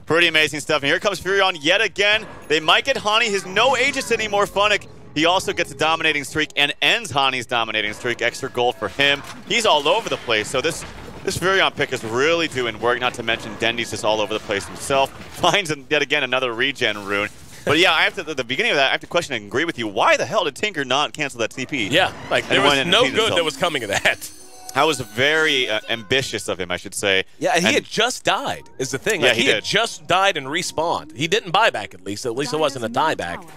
Pretty amazing stuff. And here comes Furion yet again. They might get Hani. His no Aegis anymore, Funix. He also gets a dominating streak and ends Hani's dominating streak. Extra gold for him. He's all over the place. So this Furion pick is really doing work, not to mention Dendy's just all over the place himself. Finds yet again another regen rune. But yeah, I have to, at the beginning of that, I have to question and agree with you. Why the hell did Tinker not cancel that TP? Yeah, like there was no good that was coming of that. That was very ambitious of him, I should say. Yeah, and he had just died, is the thing. Like, yeah, he had just died and respawned. He didn't buy back, at least. At least it wasn't a dieback.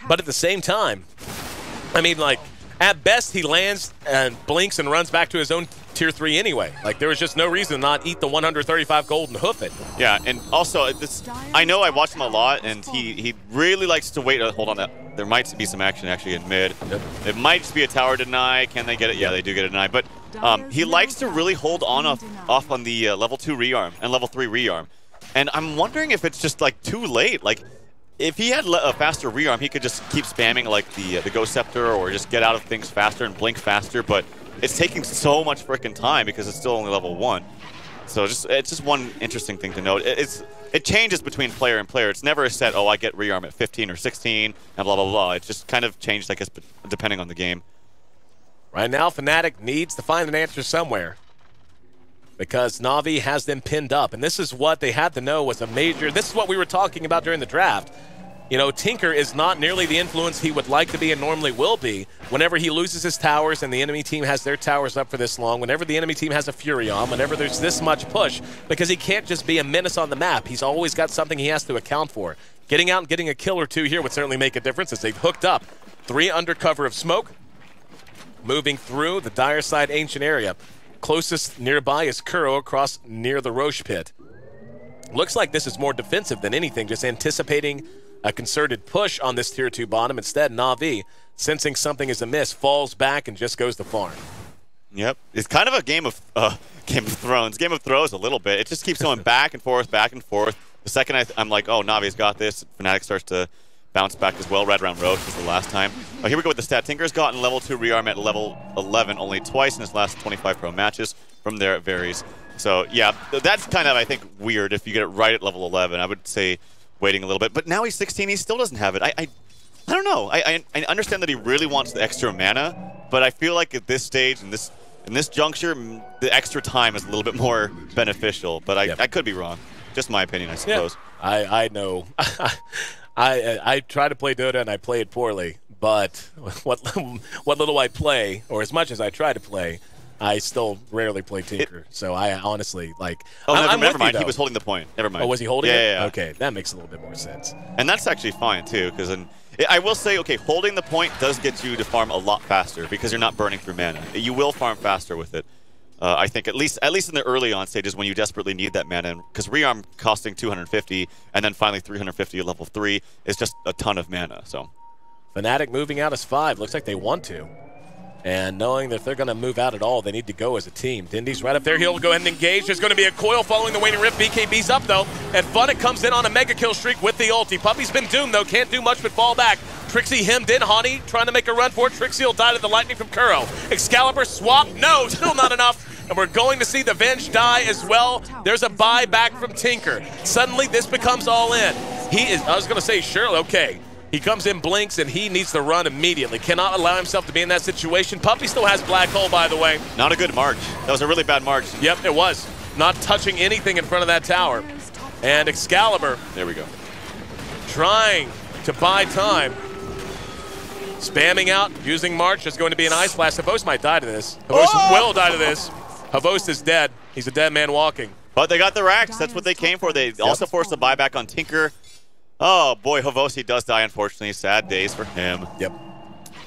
But at the same time, I mean, like, at best, he lands and blinks and runs back to his own Tier 3 anyway. Like, there was just no reason to not eat the 135 gold and hoof it. Yeah, and also, I know I watch him a lot, and he really likes to wait. Hold on, there might be some action actually in mid. Yep. It might just be a tower deny. Can they get it? Yeah, they do get a deny. But he likes to really hold on off on the level 2 rearm and level 3 rearm. And I'm wondering if it's just like too late. Like, if he had a faster rearm, he could just keep spamming like the Ghost Scepter or just get out of things faster and blink faster, but it's taking so much freaking time because it's still only level 1. So it's just one interesting thing to note. It changes between player and player. It's never a set, oh, I get rearm at 15 or 16 and blah, blah, blah. It's just kind of changed, I guess, depending on the game. Right now, Fnatic needs to find an answer somewhere because Na'Vi has them pinned up. And this is what they had to know was a major... This is what we were talking about during the draft. You know, Tinker is not nearly the influence he would like to be and normally will be whenever he loses his towers and the enemy team has their towers up for this long, whenever the enemy team has a Fury on, whenever there's this much push, because he can't just be a menace on the map. He's always got something he has to account for. Getting out and getting a kill or two here would certainly make a difference as they've hooked up 3 under cover of smoke, moving through the dire side ancient area. Closest nearby is Kuro across near the Roche pit. Looks like this is more defensive than anything, just anticipating a concerted push on this tier 2 bottom. Instead, Na'Vi, sensing something is amiss, falls back and just goes to farm. Yep, it's kind of a Game of Thrones. Game of Thrones a little bit. It just keeps going back and forth, back and forth. The second I'm like, oh, Na'Vi's got this, Fnatic starts to bounce back as well. Right around Roche was the last time. Oh, here we go with the stat. Tinker's gotten level 2 rearm at level 11 only twice in his last 25 pro matches. From there, it varies. So, yeah, that's kind of, I think, weird if you get it right at level 11. I would say waiting a little bit. But now he's 16, he still doesn't have it. I don't know. I understand that he really wants the extra mana, but I feel like at this stage, in this juncture, the extra time is a little bit more beneficial. But I could be wrong. Just my opinion, I suppose. Yeah, I know. I try to play Dota and I play it poorly, but what little I play, or as much as I try to play, I still rarely play Tinker. So I honestly, like... Oh, never mind. He was holding the point. Never mind. Oh, was he holding it? Yeah. Okay, that makes a little bit more sense. And that's actually fine, too, because I will say, okay, holding the point does get you to farm a lot faster because you're not burning through mana. You will farm faster with it. I think at least in the early on stages when you desperately need that mana, because rearm costing 250 and then finally 350 at level 3 is just a ton of mana. So, Fnatic moving out as 5. Looks like they want to. And knowing that if they're going to move out at all, they need to go as a team. Dindy's right up there. He'll go ahead and engage. There's going to be a coil following the waning rift. BKB's up, though. And Fnatic comes in on a mega kill streak with the ulti. Puppy's been doomed, though. Can't do much but fall back. Trixie hemmed in. Hani trying to make a run for it. Trixie will die to the lightning from Kuro. Excalibur swap. No, still not enough. And we're going to see the Venge die as well. There's a buy back from Tinker. Suddenly, this becomes all in. I was going to say, sure, okay. He comes in, blinks, and he needs to run immediately. Cannot allow himself to be in that situation. Puppy still has Black Hole, by the way. Not a good march. That was a really bad march. Yep, it was. Not touching anything in front of that tower. And Excalibur. There we go. Trying to buy time. Spamming out, using March. There's going to be an Ice Blast. Havos might die to this. Havos will die to this. Havos is dead. He's a dead man walking. But they got the racks. That's what they came for. They also forced the buyback on Tinker. Oh, boy, Havosi does die, unfortunately. Sad days for him. Yep.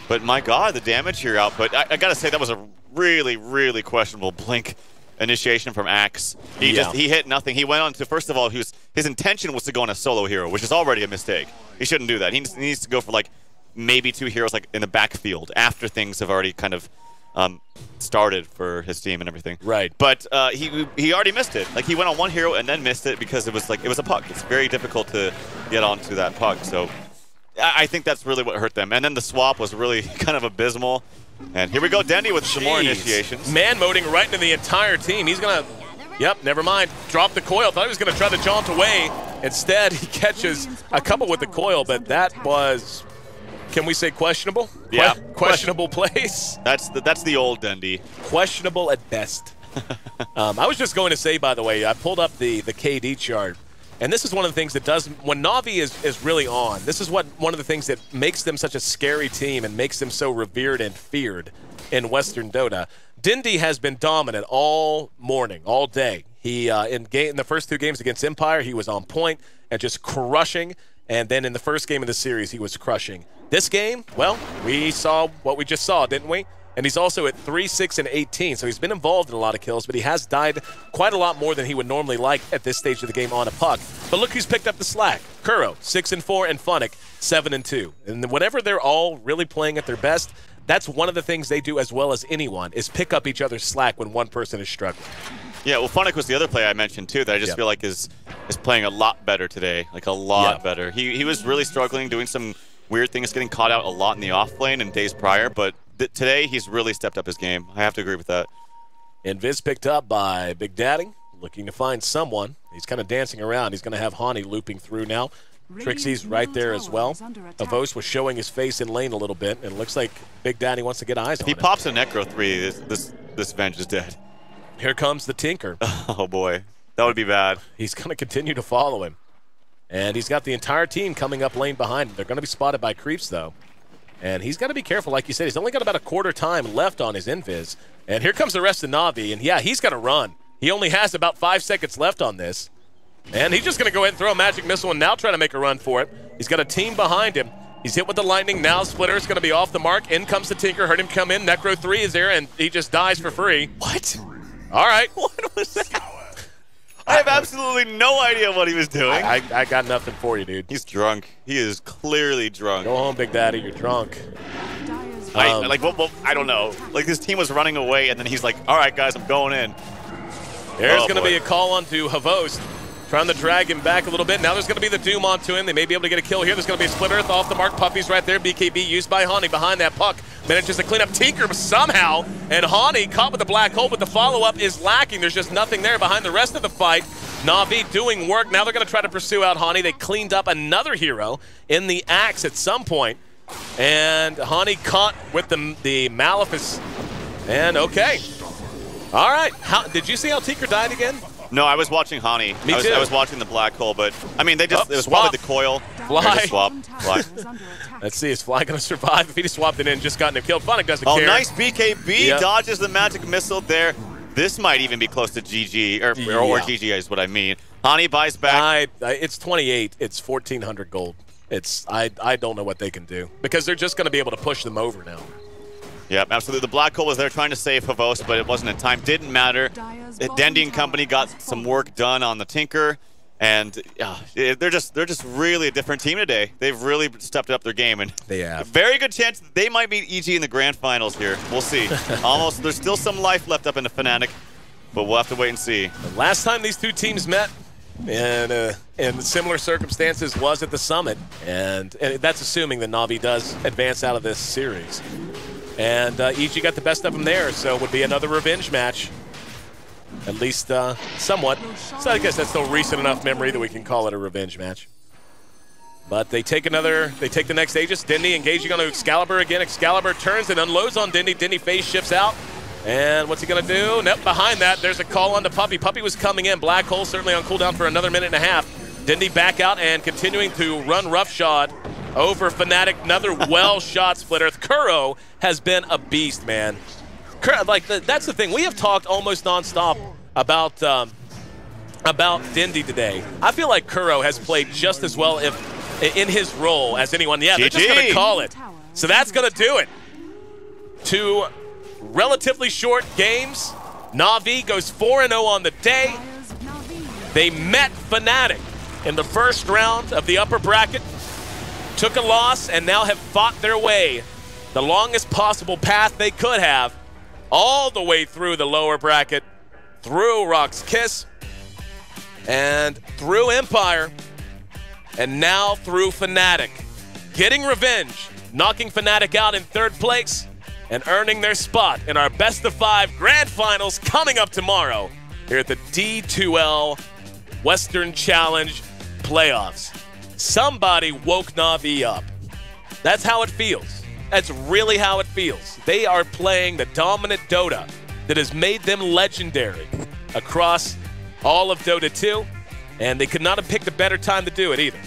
But, my God, the damage here output. I got to say, that was a really, really questionable blink initiation from Axe. He hit nothing. He went on to, first of all, his intention was to go on a solo hero, which is already a mistake. He shouldn't do that. He needs to go for, like, maybe 2 heroes like in the backfield after things have already kind of started for his team and everything. Right. But he already missed it. Like, he went on 1 hero and then missed it because it was a puck. It's very difficult to get onto that puck. So I think that's really what hurt them. And then the swap was really kind of abysmal. And here we go, Dendy with some more initiations. Man-moding right into the entire team. He's going to, yep, never mind. Drop the coil. Thought he was going to try to jaunt away. Instead, he catches a couple with the coil, but that was... Can we say questionable? Yeah. Questionable plays? That's the old Dendy. Questionable at best. I was just going to say, by the way, I pulled up the KD chart, and this is one of the things that does, when Na'Vi is really on, this is one of the things that makes them such a scary team and makes them so revered and feared in Western Dota. Dindy has been dominant all morning, all day. He in the first 2 games against Empire, he was on point and just crushing, and then in the first game of the series, he was crushing. This game, well, we saw what we just saw, didn't we? And he's also at 3, 6, and 18, so he's been involved in a lot of kills, but he has died quite a lot more than he would normally like at this stage of the game on a puck. But look who's picked up the slack. Kuro, 6 and 4, and Fnatic, 7 and 2. And whenever they're all really playing at their best, that's one of the things they do as well as anyone, is pick up each other's slack when one person is struggling. Yeah, well, Fnatic was the other player I mentioned too that I just feel like is playing a lot better today, like a lot better. He was really struggling, doing some weird things, getting caught out a lot in the off lane in days prior, but today he's really stepped up his game. I have to agree with that. Invis picked up by Big Daddy, looking to find someone. He's kind of dancing around. He's going to have Hani looping through now. Trixie's right there as well. Avos was showing his face in lane a little bit, and it looks like Big Daddy wants to get eyes on him. If he pops a Necro 3, this Venge is dead. Here comes the Tinker. Oh boy, that would be bad. He's going to continue to follow him. And he's got the entire team coming up lane behind him. They're going to be spotted by creeps, though. And he's got to be careful, like you said. He's only got about a quarter time left on his invis. And here comes the rest of Na'Vi, and yeah, he's got to run. He only has about 5 seconds left on this. And he's just going to go ahead and throw a magic missile and now try to make a run for it. He's got a team behind him. He's hit with the lightning. Now Splitter's going to be off the mark. In comes the Tinker. Heard him come in. Necro 3 is there, and he just dies for free. What? All right. What was that? I have absolutely no idea what he was doing. I got nothing for you, dude. He's drunk. He is clearly drunk. Go home, Big Daddy. You're drunk. I don't know. Like, his team was running away, and then he's like, all right, guys, I'm going in. There's going to be a call onto Havost, trying to drag him back a little bit. Now there's going to be the Doom onto him. They may be able to get a kill here. There's going to be a Split Earth off the mark. Puppy's right there. BKB used by Hani behind that puck. Manages to clean up Tinker somehow. And Hani caught with the black hole, but the follow-up is lacking. There's just nothing there behind the rest of the fight. Na'Vi doing work. Now they're going to try to pursue out Hani. They cleaned up another hero in the Axe at some point. And Hani caught with the Malefice. And okay. All right. Did you see how Tinker died again? No, I was watching Hani. I was watching the black hole, but I mean, it was swap. probably the coil. Fly. Swap. Fly. Let's see, is Fly going to survive? If he just swapped it in, just gotten him killed. Fnatic doesn't care. Oh, nice BKB. Dodges the magic missile there. This might even be close to GG, or GG is what I mean. Hani buys back. It's 28. It's 1,400 gold. I don't know what they can do because they're just going to be able to push them over now. Yep, absolutely. The black hole was there trying to save Havos, but it wasn't in time. Didn't matter. Dendy and company got some work done on the Tinker, and they're just really a different team today. They've really stepped up their game, and they have. Very good chance they might beat EG in the grand finals here. We'll see. Almost. There's still some life left up in the Fnatic, but we'll have to wait and see. The last time these two teams met in similar circumstances was at the Summit, and that's assuming that Na'Vi does advance out of this series. And EG got the best of them there, so it would be another revenge match. At least somewhat. So I guess that's still recent enough memory that we can call it a revenge match. But they take the next Aegis. Dindy engaging on Excalibur again. Excalibur turns and unloads on Dindy. Dindy phase shifts out. And what's he going to do? Nope, behind that, there's a call on to Puppy. Puppy was coming in. Black Hole certainly on cooldown for another minute and a half. Dindy back out and continuing to run roughshod over Fnatic. Another well-shot Split Earth. Kuro has been a beast, man. That's the thing. We have talked almost nonstop about Dindy today. I feel like Kuro has played just as well in his role as anyone. Yeah, they're just going to call it. So that's going to do it. 2 relatively short games. Na'Vi goes 4-0 on the day. They met Fnatic in the first round of the upper bracket. Took a loss and now have fought their way the longest possible path they could have all the way through the lower bracket, through Rock's Kiss, and through Empire, and now through Fnatic. Getting revenge, knocking Fnatic out in 3rd place, and earning their spot in our best of 5 grand finals coming up tomorrow here at the D2L Western Challenge playoffs. Somebody woke Na'Vi up. That's how it feels. That's really how it feels. They are playing the dominant Dota that has made them legendary across all of Dota 2, and they could not have picked a better time to do it either.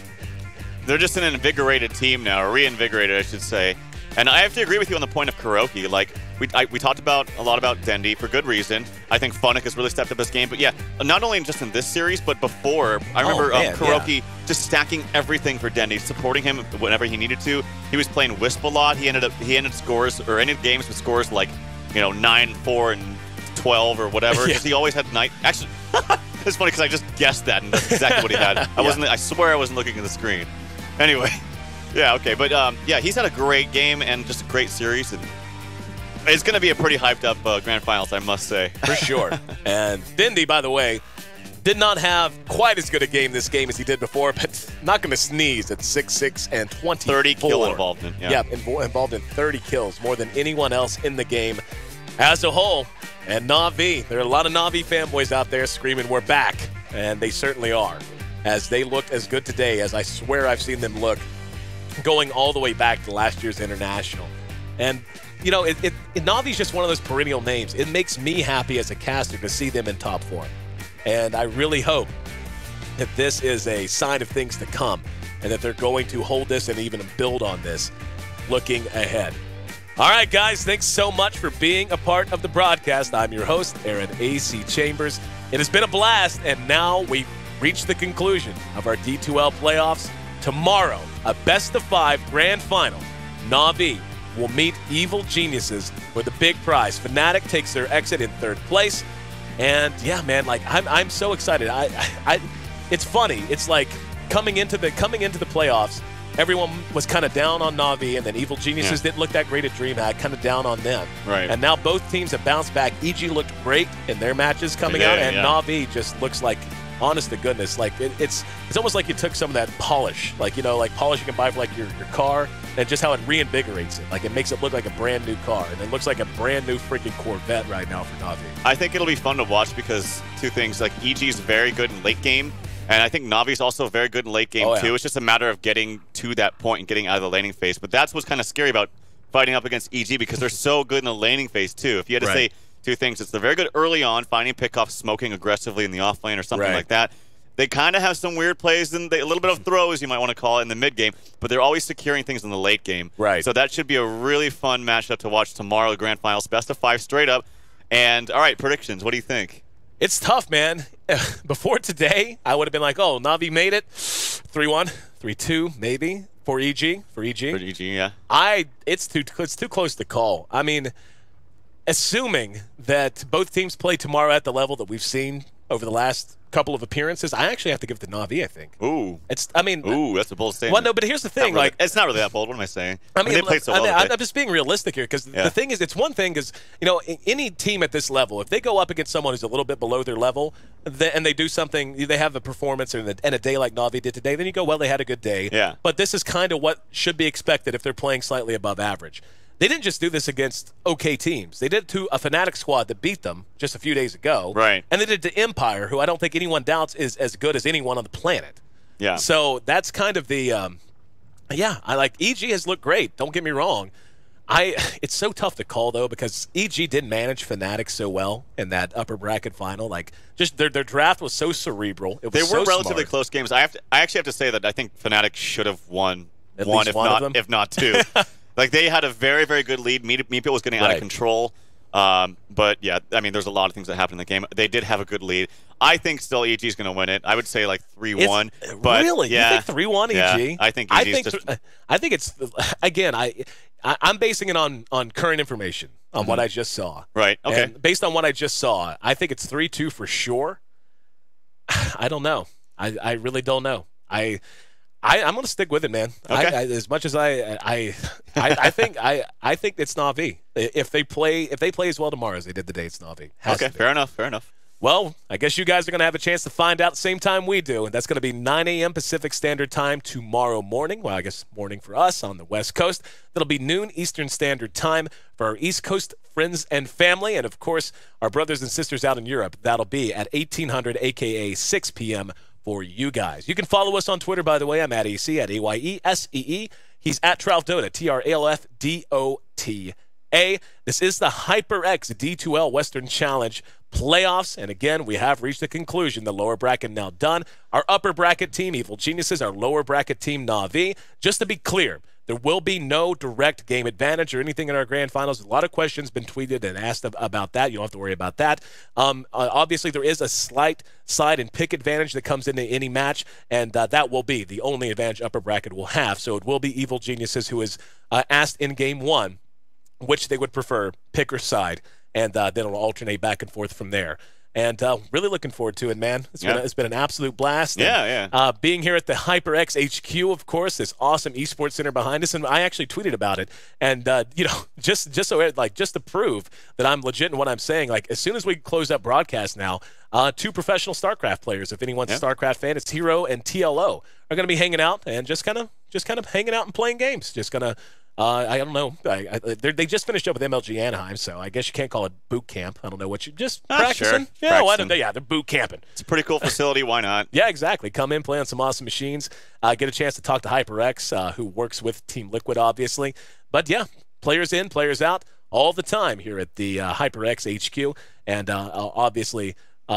They're just an invigorated team now, or reinvigorated, I should say. And I have to agree with you on the point of Kuroki. Like, we talked a lot about Dendy for good reason. I think Fnatic has really stepped up his game. But yeah, not only just in this series, but before. I remember Kuroki just stacking everything for Dendy, supporting him whenever he needed to. He was playing Wisp a lot. He ended games with scores like, 9, 4, and 12 or whatever. Because he always had night. Actually, it's funny because I just guessed that, and that's exactly what he had. I swear I wasn't looking at the screen. Anyway. Yeah, okay, but yeah, he's had a great game and just a great series, and It's going to be a pretty hyped up grand finals, I must say. For sure. And Dindy, by the way, did not have quite as good a game this game as he did before, but not going to sneeze at 6'6" and 24. 30 kill involvement. Yeah, involved in 30 kills, more than anyone else in the game as a whole. And Na'Vi, there are a lot of Na'Vi fanboys out there screaming, we're back. And they certainly are, as they looked as good today as I swear I've seen them look going all the way back to last year's International. And, you know, Na'Vi's just one of those perennial names. It makes me happy as a caster to see them in top form. And I really hope that this is a sign of things to come and that they're going to hold this and even build on this looking ahead. All right, guys, thanks so much for being a part of the broadcast. I'm your host, Aaron A.C. Chambers. It has been a blast, and now we've reached the conclusion of our D2L playoffs. Tomorrow, a best-of-5 grand final. Na'Vi will meet Evil Geniuses for the big prize. Fnatic takes their exit in third place. And yeah, man, like I'm so excited. It's funny. It's like coming into the playoffs, everyone was kind of down on Na'Vi, and then Evil Geniuses didn't look that great at DreamHack, kind of down on them. Right. And now both teams have bounced back. EG looked great in their matches coming out, and Na'Vi just looks like, honest to goodness, like it's almost like you took some of that polish, like, you know, like polish you can buy for like your car, and just how it reinvigorates it. Like it makes it look like a brand new car, and it looks like a brand new freaking Corvette right now for Na'Vi. I think it'll be fun to watch because two things, like EG's very good in late game, and I think Na'Vi's also very good in late game too. It's just a matter of getting to that point and getting out of the laning phase. But that's what's kind of scary about fighting up against EG, because they're so good in the laning phase too. If you had to say two things, it's they're very good early on, finding pickoffs, smoking aggressively in the off lane or something like that. They kind of have some weird plays and a little bit of throws, you might want to call it, in the mid game, but they're always securing things in the late game. Right. So that should be a really fun matchup to watch tomorrow, the grand finals, best of 5 straight up. And all right, predictions. What do you think? It's tough, man. Before today, I would have been like, oh, Na'Vi made it. 3-1, 3-2, maybe for EG. For EG, yeah. It's too close to call. I mean, assuming that both teams play tomorrow at the level that we've seen over the last couple of appearances, I actually have to give it to Na'Vi, I think. Ooh. Ooh, that's a bold statement. Well, no, but here's the thing. Really, it's not really that bold. What am I saying? I mean, they played so well. I'm just being realistic here, because the thing is, it's one thing because, you know, any team at this level, if they go up against someone who's a little bit below their level, and they do something, they have a performance and a day like Na'Vi did today, then you go, well, they had a good day. Yeah. But this is kind of what should be expected if they're playing slightly above average. They didn't just do this against okay teams. They did it to a Fnatic squad that beat them just a few days ago. Right. And they did it to Empire, who I don't think anyone doubts is as good as anyone on the planet. Yeah. So that's kind of the I like EG has looked great. Don't get me wrong. It's so tough to call though, because EG did manage Fnatic so well in that upper bracket final. Like, just their draft was so cerebral. It was they were so relatively smart. close games. I actually have to say that I think Fnatic should have won At least if not two. Like, they had a very, very good lead. Meepo was getting out of control. But, yeah, I mean, there's a lot of things that happened in the game. They did have a good lead. I think still EG is going to win it. I would say, like, 3-1. But really? Yeah, you think 3-1 EG? Yeah, I think EG I think it's, again, I'm basing it on current information, on what I just saw. Right, okay. And based on what I just saw, I think it's 3-2 for sure. I don't know. I really don't know. I'm going to stick with it, man. Okay. As much as I think it's Na'Vi. If they play as well tomorrow as they did today, it's Na'Vi. Okay, fair enough. Well, I guess you guys are going to have a chance to find out at the same time we do, and that's going to be 9 a.m. Pacific Standard Time tomorrow morning. Well, I guess morning for us on the West Coast. That'll be noon Eastern Standard Time for our East Coast friends and family, and of course, our brothers and sisters out in Europe. That'll be at 1800, a.k.a. 6 p.m. for you guys. You can follow us on Twitter, by the way. I'm at AC, at AYESEE. He's at Tralfdota, TRALFDOTA. This is the HyperX D2L Western Challenge playoffs, and again, we have reached the conclusion. The lower bracket now done. Our upper bracket team, Evil Geniuses, our lower bracket team, Na'Vi. Just to be clear, there will be no direct game advantage or anything in our grand finals. A lot of questions been tweeted and asked about that. You don't have to worry about that. Obviously, there is a slight side and pick advantage that comes into any match, and that will be the only advantage upper bracket will have. So it will be Evil Geniuses who is asked in game one which they would prefer, pick or side, and then it'll alternate back and forth from there. and really looking forward to it, man. It's been an absolute blast. Yeah. Being here at the HyperX HQ, of course, this awesome esports center behind us, and I actually tweeted about it. And just to prove that I'm legit in what I'm saying, like as soon as we close up broadcast now, 2 professional StarCraft players, if anyone's a StarCraft fan, it's Hero and TLO, are going to be hanging out and just kind of hanging out and playing games. Just gonna. I don't know. They just finished up with MLG Anaheim, so I guess you can't call it boot camp. I don't know what you just practicing. Sure. Yeah, why don't they? Yeah, they're boot camping. It's a pretty cool facility. Why not? Yeah, exactly. Come in, play on some awesome machines. Get a chance to talk to HyperX, who works with Team Liquid, obviously. But yeah, players in, players out all the time here at the HyperX HQ, and obviously.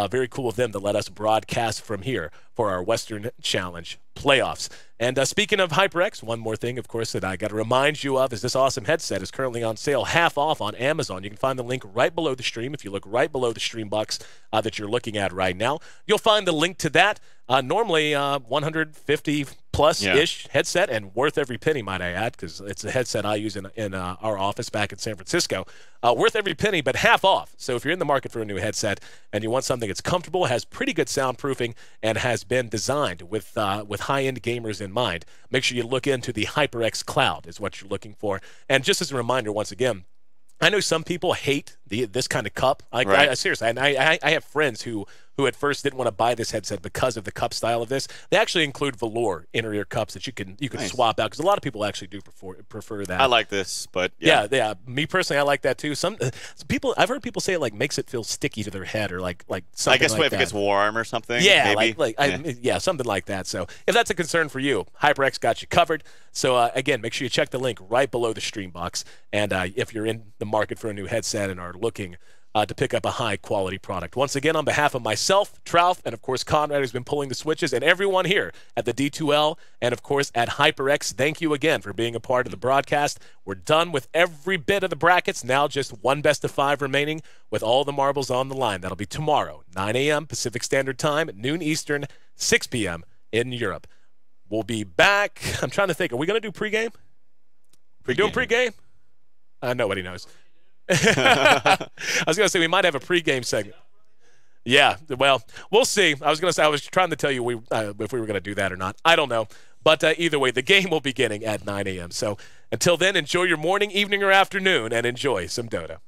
Very cool of them to let us broadcast from here for our Western Challenge playoffs. And speaking of HyperX, one more thing, of course, that I got to remind you of is this awesome headset is currently on sale half off on Amazon. You can find the link right below the stream. If you look right below the stream box that you're looking at right now, you'll find the link to that. Normally 150 plus-ish headset, and worth every penny, might I add, because it's a headset I use in our office back in San Francisco. Worth every penny, but half off. So if you're in the market for a new headset and you want something that's comfortable, has pretty good soundproofing, and has been designed with high-end gamers in mind, make sure you look into the HyperX Cloud is what you're looking for. And just as a reminder, once again, I know some people hate this kind of cup. Seriously, and I have friends who at first didn't want to buy this headset because of the cup style of this. They actually include velour inner ear cups that you can swap out, because a lot of people actually do prefer that. I like this, but yeah. Me personally, I like that too. Some people, I've heard people say it like makes it feel sticky to their head, or like something. I guess like if it gets warm or something. Yeah, maybe. Something like that. So if that's a concern for you, HyperX got you covered. So again, make sure you check the link right below the stream box. And if you're in the market for a new headset and are looking to pick up a high-quality product. Once again, on behalf of myself, Trouf, and of course Conrad, who's been pulling the switches, and everyone here at the D2L, and of course at HyperX, thank you again for being a part of the broadcast. We're done with every bit of the brackets. Now just one best-of-5 remaining with all the marbles on the line. That'll be tomorrow, 9 a.m. Pacific Standard Time, noon Eastern, 6 p.m. in Europe. We'll be back. I'm trying to think. Are we going to do pregame? We doing pregame? Nobody knows. I was going to say we might have a pregame segment. Yeah, well, we'll see. I was trying to tell you if we were going to do that or not. I don't know. But either way, the game will be beginning at 9 a.m. So until then, enjoy your morning, evening, or afternoon, and enjoy some Dota.